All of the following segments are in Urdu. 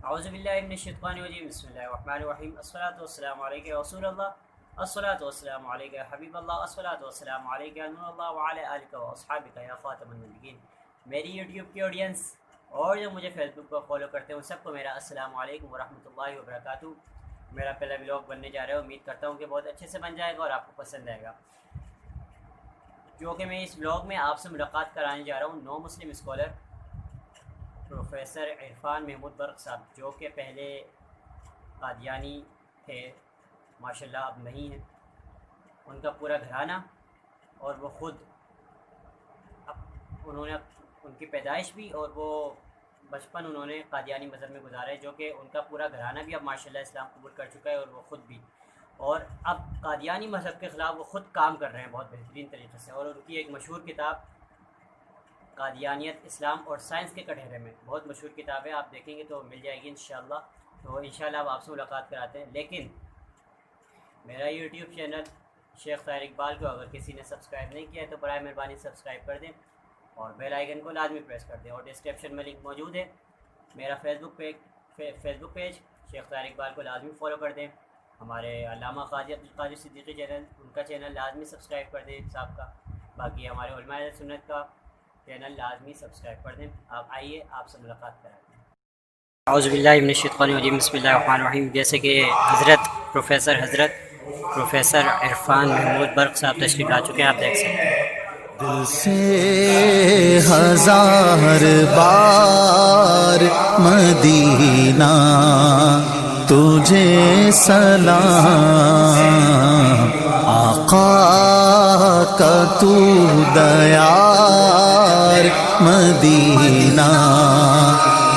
اعوذ باللہ من الشیطان الرجیم بسم اللہ الرحمن الرحیم الصلاۃ والسلام علیک یا رسول اللہ الصلاۃ والسلام علیک یا حبیب اللہ الصلاۃ والسلام علیک یا نور اللہ وعلی آلک و اصحابک یا خاتم النبیین۔ میری یوٹیوب کی آڈینس اور جو مجھے فیس بک پر فالو کرتے ہیں ان سب کو میرا السلام علیکم ورحمۃ اللہ وبرکاتہ۔ میرا پہلا ولاگ بننے جا رہا ہے، امید کرتا ہوں کہ بہت اچھے سے بن جائے گا اور آپ کو پسند آئے گا، جو کہ میں اس ولاگ میں آپ سے ملاقات کرانے جا رہا ہوں نو مسلم اسکالر پروفیسر عرفان محمود برق صاحب، جو کہ پہلے قادیانی تھے، ماشاءاللہ اب نہیں ہیں۔ ان کا پورا گھرانہ اور وہ خود انہوں نے ان کی پیدائش بھی اور وہ بچپن انہوں نے قادیانی مذہب میں گزارا ہے، جو کہ ان کا پورا گھرانہ بھی اب ماشاءاللہ اسلام قبول کر چکا ہے اور وہ خود بھی، اور اب قادیانی مذہب کے خلاف وہ خود کام کر رہے ہیں بہت بہترین طریقے سے۔ اور ان کی ایک مشہور کتاب قادیانیت، اسلام اور سائنس کے کٹہرے میں، بہت مشہور کتاب ہے، آپ دیکھیں گے تو مل جائے گی انشاءاللہ۔ تو انشاءاللہ اب آپ سے ملاقات کراتے ہیں، لیکن میرا یوٹیوب چینل شیخ طاہر اقبال کو اگر کسی نے سبسکرائب نہیں کیا ہے تو برائے مہربانی سبسکرائب کر دیں اور بیل آئیکن کو لازمی پریس کر دیں، اور ڈسکرپشن میں لنک موجود ہے میرا فیس بک پیج شیخ طاہر اقبال کو لازمی فالو کر دیں۔ ہمارے علامہ قاضی عبدالقادر صدیقی چینل، ان کا چینل لازمی سبسکرائب کر دیں صاحب کا، باقی ہمارے علماء اہل سنت کا چینل لازمی سبسکرائب کر دیں۔ آپ آئیے آپ سے ملاقات کراتے ہیں۔ اعوذ باللہ من الشیطان الرجیم بسم اللہ الرحمن الرحیم۔ جیسے کہ حضرت پروفیسر عرفان محمود برق صاحب تشریف لا چکے ہیں، آپ دیکھ سکتے ہیں۔ دل سے ہزار بار مدینہ تجھے سلام، آقا کا تو دیار مدینہ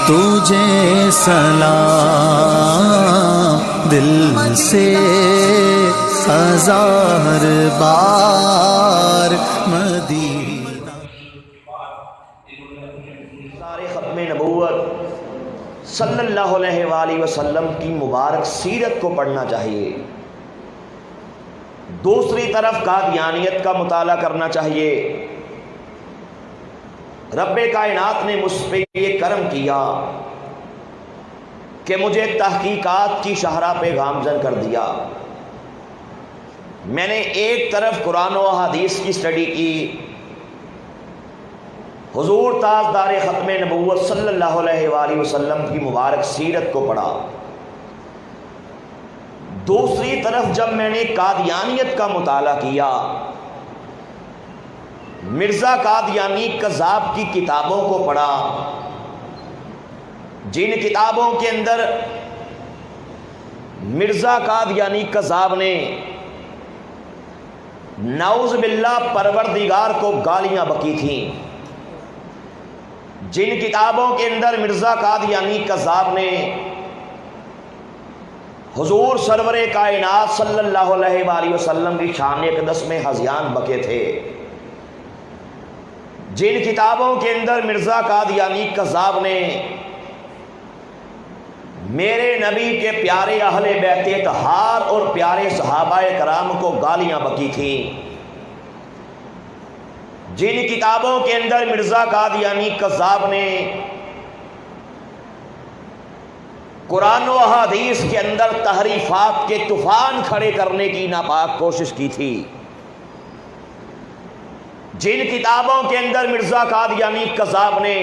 تجھے سلام، دل سے ہزار بار مدینہ۔ سارے ختم نبوت صلی اللہ علیہ وآلہ وسلم کی مبارک سیرت کو پڑھنا چاہیے، دوسری طرف قادیانیت کا مطالعہ کرنا چاہیے۔ رب کائنات نے مجھ پہ یہ کرم کیا کہ مجھے تحقیقات کی شاہراہ پہ گامزن کر دیا۔ میں نے ایک طرف قرآن و حدیث کی سٹڈی کی، حضور تاجدار ختم نبوت صلی اللہ علیہ وآلہ وسلم کی مبارک سیرت کو پڑھا، دوسری طرف جب میں نے قادیانیت کا مطالعہ کیا، مرزا قادیانی کذاب کی کتابوں کو پڑھا، جن کتابوں کے اندر مرزا قادیانی کذاب نے نعوذ باللہ پروردگار کو گالیاں بکی تھیں، جن کتابوں کے اندر مرزا قادیانی کذاب نے حضور سرور کائنات صلی اللہ علیہ وآلہ وسلم کی شان اقدس میں ہذیان بکے تھے، جن کتابوں کے اندر مرزا قادیانی کذاب نے میرے نبی کے پیارے اہل بیت اطہار اور پیارے صحابہ کرام کو گالیاں بکی تھیں، جن کتابوں کے اندر مرزا قادیانی کذاب نے قرآن و حدیث کے اندر تحریفات کے طوفان کھڑے کرنے کی ناپاک کوشش کی تھی، جن کتابوں کے اندر مرزا قادیانی کذاب نے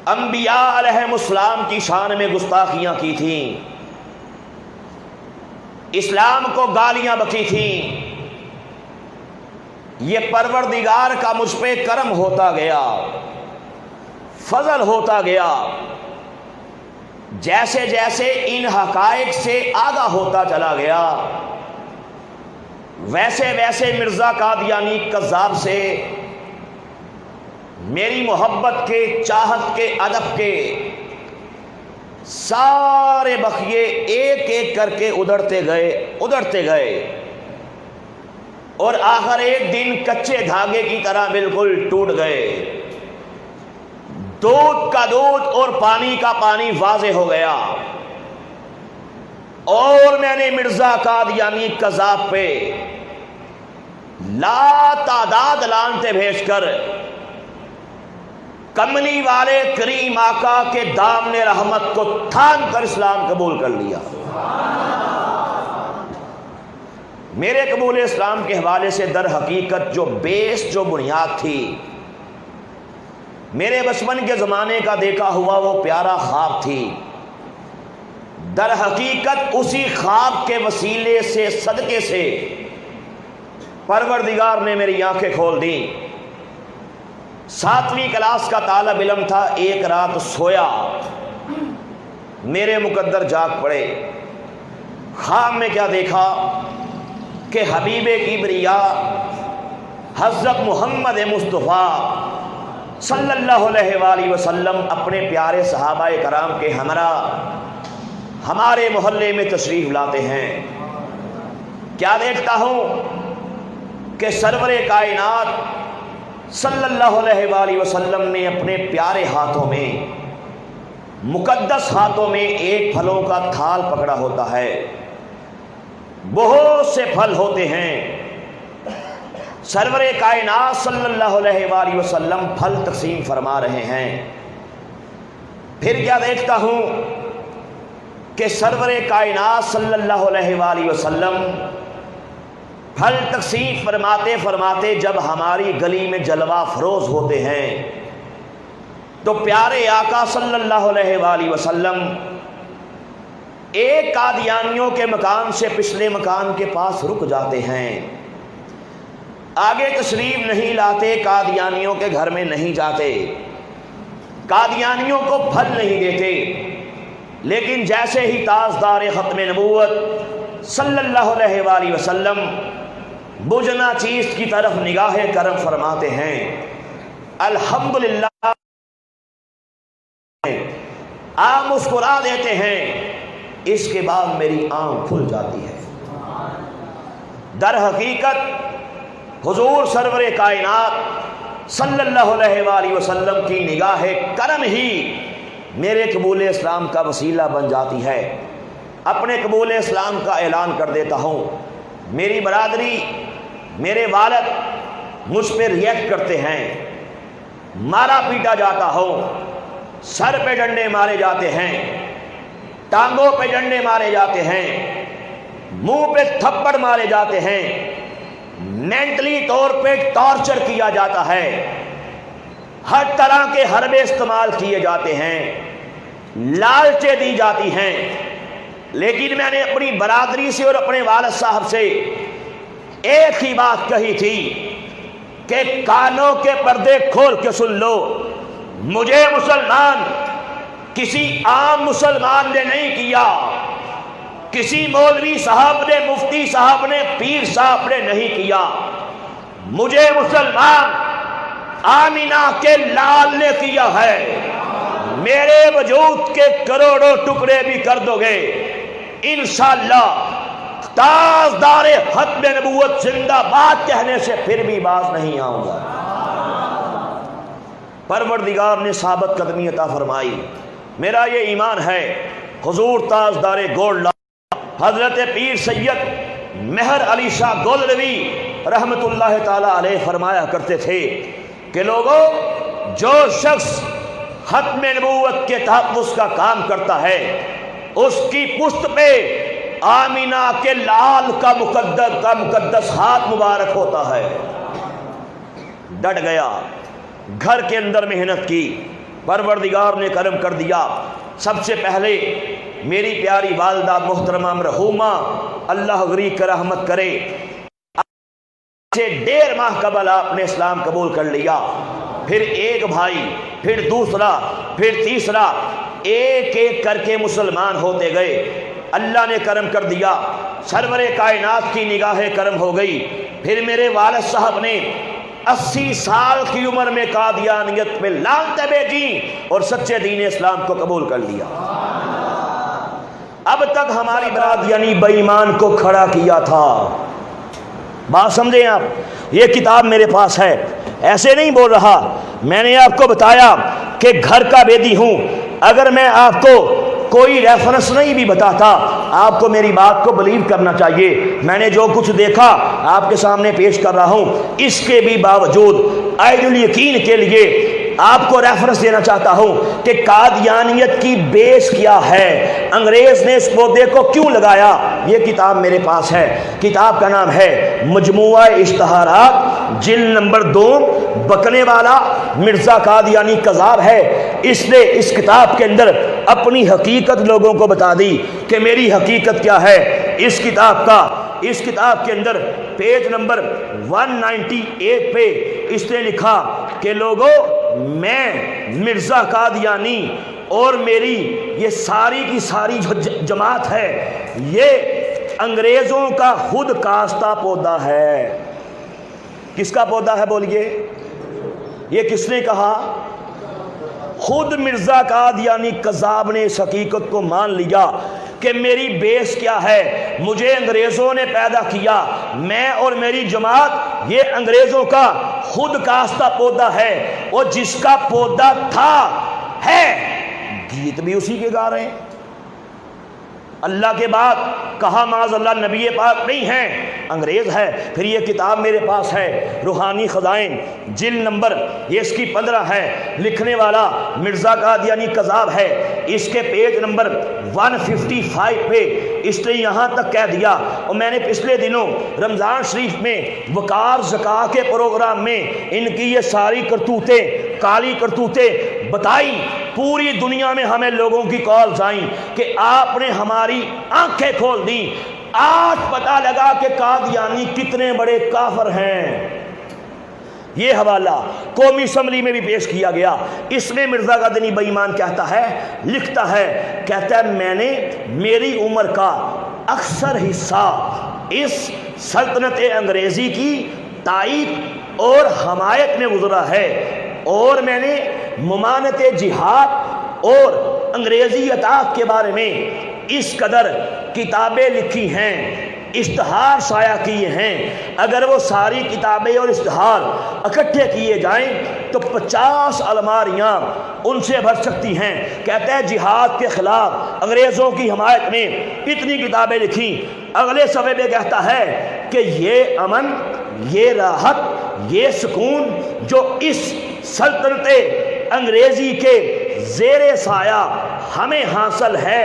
انبیاء علیہم السلام کی شان میں گستاخیاں کی تھیں، اسلام کو گالیاں بکی تھیں، یہ پروردگار کا مجھ پہ کرم ہوتا گیا، فضل ہوتا گیا، جیسے جیسے ان حقائق سے آگاہ ہوتا چلا گیا ویسے ویسے مرزا قادیانی کذاب سے میری محبت کے، چاہت کے، ادب کے سارے بخیے ایک ایک کر کے ادھڑتے گئے اور آخر ایک دن کچے دھاگے کی طرح بالکل ٹوٹ گئے، دودھ کا دودھ اور پانی کا پانی واضح ہو گیا، اور میں نے مرزا قادیانی کذاب پہ لا تعداد لعنتیں بھیج کر کملی والے کریم آقا کے دامن رحمت کو تھام کر اسلام قبول کر لیا۔ میرے قبول اسلام کے حوالے سے در حقیقت جو بیس، جو بنیاد تھی، میرے بچپن کے زمانے کا دیکھا ہوا وہ پیارا خواب تھی۔ در حقیقت اسی خواب کے وسیلے سے، صدقے سے پروردگار نے میری آنکھیں کھول دیں۔ 7ویں کلاس کا طالب علم تھا، ایک رات سویا، میرے مقدر جاگ پڑے۔ خواب میں کیا دیکھا کہ حبیب کبریا حضرت محمد مصطفیٰ صلی اللہ علیہ وآلہ وسلم اپنے پیارے صحابہ کرام کے ہمراہ ہمارے محلے میں تشریف لاتے ہیں۔ کیا دیکھتا ہوں کہ سرور کائنات صلی اللہ علیہ وآلہ وسلم نے اپنے پیارے ہاتھوں میں، مقدس ہاتھوں میں ایک پھلوں کا تھال پکڑا ہوتا ہے۔ بہت سے پھل ہوتے ہیں، سرور کائنات صلی اللہ علیہ وآلہ وسلم پھل تقسیم فرما رہے ہیں۔ پھر کیا دیکھتا ہوں کہ سرور کائنات صلی اللہ علیہ وآلہ وسلم پھل تقسیم فرماتے فرماتے جب ہماری گلی میں جلوہ فروز ہوتے ہیں تو پیارے آقا صلی اللہ علیہ وآلہ وسلم ایک قادیانیوں کے مکان سے پچھلے مکان کے پاس رک جاتے ہیں، آگے تشریف نہیں لاتے، قادیانیوں کے گھر میں نہیں جاتے، قادیانیوں کو پھل نہیں دیتے، لیکن جیسے ہی تاجدار ختم نبوت صلی اللہ علیہ وآلہ وسلم بجنا چیز کی طرف نگاہ کرم فرماتے ہیں، الحمدللہ آپ مسکرا دیتے ہیں، اس کے بعد میری آنکھ کھل جاتی ہے۔ در حقیقت حضور سرور کائنات صلی اللہ علیہ وآلہ وسلم کی نگاہ کرم ہی میرے قبول اسلام کا وسیلہ بن جاتی ہے۔ اپنے قبول اسلام کا اعلان کر دیتا ہوں۔ میری برادری، میرے والد مجھ پہ ریئیکٹ کرتے ہیں، مارا پیٹا جاتا ہوں، سر پہ ڈنڈے مارے جاتے ہیں، ٹانگوں پہ ڈنڈے مارے جاتے ہیں، منہ پہ تھپڑ مارے جاتے ہیں، مینٹلی طور پہ ٹارچر کیا جاتا ہے، ہر طرح کے حربے استعمال کیے جاتے ہیں، لالچیں دی جاتی ہیں، لیکن میں نے اپنی برادری سے اور اپنے والد صاحب سے ایک ہی بات کہی تھی کہ کانوں کے پردے کھول کے سن لو، مجھے مسلمان کسی عام مسلمان نے نہیں کیا، کسی مولوی صاحب نے، مفتی صاحب نے، پیر صاحب نے نہیں کیا، مجھے مسلمان آمینہ کے لال نے کیا ہے۔ میرے وجود کے کروڑوں ٹکڑے بھی کر دو گے، انشاءاللہ تاجدار ختم نبوت زندہ باد کہنے سے پھر بھی باز نہیں آؤں گا۔ پروردگار نے ثابت قدمی عطا فرمائی۔ میرا یہ ایمان ہے، حضور تاجدار گولڈ حضرت پیر سید مہر علی شاہ گولڈوی رحمت اللہ تعالی علیہ فرمایا کرتے تھے کہ لوگوں، جو شخص ختم نبوت کے تحفظ کا کام کرتا ہے اس کی پشت پہ آمینہ کے لال کا مقدس ہاتھ مبارک ہوتا ہے۔ ڈٹ گیا، گھر کے اندر محنت کی، پروردگار نے کرم کر دیا۔ سب سے پہلے میری پیاری والدہ محترمہ مرحومہ اللہ غریق کا رحمت کرے، سے 1.5 ماہ قبل آپ نے اسلام قبول کر لیا۔ پھر ایک بھائی، پھر دوسرا، پھر تیسرا، ایک ایک کر کے مسلمان ہوتے گئے۔ اللہ نے کرم کر دیا، سرور کائنات کی نگاہ کرم ہو گئی۔ پھر میرے والد صاحب نے 80 سال کی عمر میں قادیانیت میں لعنتیں بھیجی اور سچے دین اسلام کو قبول کر لیا۔ اب تک ہماری برادری بے ایمان کو کھڑا کیا تھا۔ بات سمجھیں آپ، یہ کتاب میرے پاس ہے، ایسے نہیں بول رہا، میں نے آپ کو بتایا کہ گھر کا بیدی ہوں۔ اگر میں آپ کو کوئی ریفرنس نہیں بھی بتاتا، آپ کو میری بات کو بلیو کرنا چاہیے۔ میں نے جو کچھ دیکھا آپ کے سامنے پیش کر رہا ہوں۔ اس کے بھی باوجود عین الیقین کے لیے آپ کو ریفرنس دینا چاہتا ہوں کہ قادیانیت کی بیس کیا ہے، انگریز نے اس پودے کو کیوں لگایا۔ یہ کتاب میرے پاس ہے، کتاب کا نام ہے مجموعہ اشتہارات، جلد نمبر 2، بکنے والا مرزا قادیانی کذاب ہے۔ اس نے اس کتاب کے اندر اپنی حقیقت لوگوں کو بتا دی کہ میری حقیقت کیا ہے۔ اس کتاب کے اندر پیج نمبر 198 پہ اس نے لکھا کہ لوگوں، میں مرزا قادیانی اور میری یہ ساری کی ساری جو جماعت ہے، یہ انگریزوں کا خود کاشتہ پودا ہے۔ کس کا پودا ہے بولیے؟ یہ کس نے کہا؟ خود مرزا قادیانی کذاب نے اس حقیقت کو مان لیا کہ میری بیس کیا ہے، مجھے انگریزوں نے پیدا کیا، میں اور میری جماعت یہ انگریزوں کا خود کاشتہ پودا ہے، اور جس کا پودا تھا ہے، گیت بھی اسی کے گا رہے ہیں۔ اللہ کے بعد کہا معاذ اللہ نبی پاک نہیں ہے، انگریز ہے۔ پھر یہ کتاب میرے پاس ہے، روحانی خزائن، جلد نمبر یہ اس کی 15 ہے، لکھنے والا مرزا قادیانی کذاب ہے۔ اس کے پیج نمبر 155 پہ اس نے یہاں تک کہہ دیا، اور میں نے پچھلے دنوں رمضان شریف میں وقار زکاة کے پروگرام میں ان کی یہ ساری کرتوتیں، کالی کرتوتیں بتائی۔ پوری دنیا میں ہمیں لوگوں کی کالز آئیں کہ آپ نے ہماری آنکھیں کھول دیں، آج پتہ لگا کہ قادیانی کتنے بڑے کافر ہیں۔ یہ حوالہ قومی اسمبلی میں بھی پیش کیا گیا۔ اس میں مرزا قادیانی بے ایمان کہتا ہے، لکھتا ہے، کہتا ہے میں نے میری عمر کا اکثر حصہ اس سلطنت انگریزی کی تائید اور حمایت میں گزرا ہے، اور میں نے ممانعت جہاد اور انگریزی اطاعت کے بارے میں اس قدر کتابیں لکھی ہیں، اشتہار شائع کیے ہیں۔ اگر وہ ساری کتابیں اور اشتہار اکٹھے کیے جائیں تو 50 الماریاں ان سے بھر سکتی ہیں۔ کہتے ہیں جہاد کے خلاف انگریزوں کی حمایت میں اتنی کتابیں لکھی۔ اگلے صفحے پہ کہتا ہے کہ یہ امن، یہ راحت، یہ سکون جو اس سلطنت انگریزی کے زیر سایہ ہمیں حاصل ہے،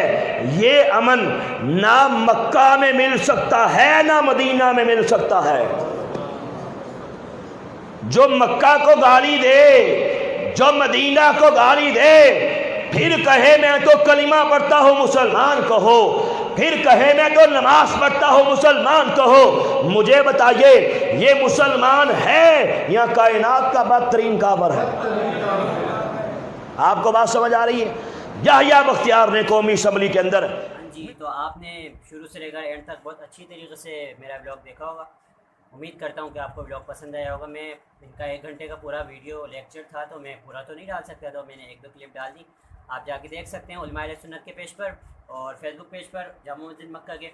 یہ امن نہ مکہ میں مل سکتا ہے نہ مدینہ میں مل سکتا ہے۔ جو مکہ کو گالی دے، جو مدینہ کو گالی دے، پھر کہے میں تو کلمہ پڑھتا ہوں مسلمان کہو، پھر کہے میں تو نماز پڑھتا ہوں مسلمان کہو، مجھے بتائیے یہ مسلمان ہے یا کائنات کا بدترین کافر ہے؟ آپ کو بات سمجھ آ رہی ہے؟ یحییٰ بختیار نے قومی اسمبلی کے اندر، جی تو آپ نے شروع سے لے کر اینڈ تک بہت اچھی طریقے سے میرا بلاگ دیکھا ہوگا۔ امید کرتا ہوں کہ آپ کو بلاگ پسند آیا ہوگا۔ میں ان کا 1 گھنٹے کا پورا ویڈیو لیکچر تھا تو میں پورا تو نہیں ڈال سکتا، تو میں نے 1-2 کلپ ڈال دی، آپ جا کے دیکھ سکتے ہیں علماء اہل سنت کے پیج پر اور فیس بک پیج پر، جامع مسجد مکہ کے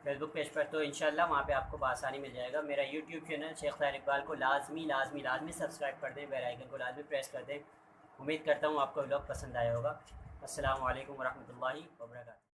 فیس بک پیج پر، تو انشاءاللہ وہاں پہ آپ کو بآسانی مل جائے گا۔ میرا یوٹیوب چینل شیخ طاہر اقبال کو لازمی سبسکرائب کر دیں، بیل آئیکن کو لازمی پریس کر دیں۔ امید کرتا ہوں آپ کو ولاگ پسند آیا ہوگا۔ السلام علیکم ورحمۃ اللہ وبرکاتہ۔